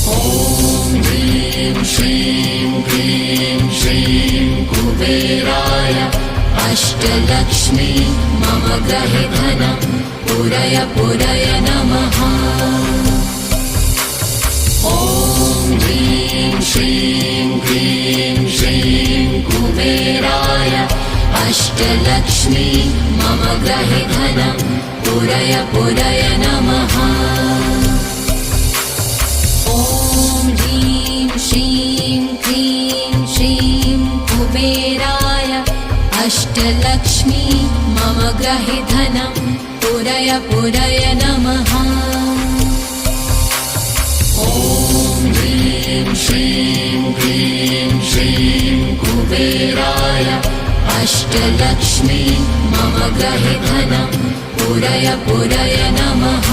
ॐ ह्रीं श्रीं क्लीं श्रीं कुबेराय अष्टलक्ष्मी मम गृहे धनं पुरय पुरय नमः। ॐ ह्रीं श्रीं क्लीं श्रीं कुबेराय अष्टलक्ष्मी मम गृहे धनं पुरय पुरय नमः। ॐ ह्रीं श्रीं क्लीं श्रीं कुबेराय अष्टलक्ष्मी मम गृहे धनं पुरय पुरय नमः। ॐ ह्रीं श्रीं क्लीं श्रीं कुबेराय अष्टलक्ष्मी मम गृहे धनं पुरय पुरय नमः।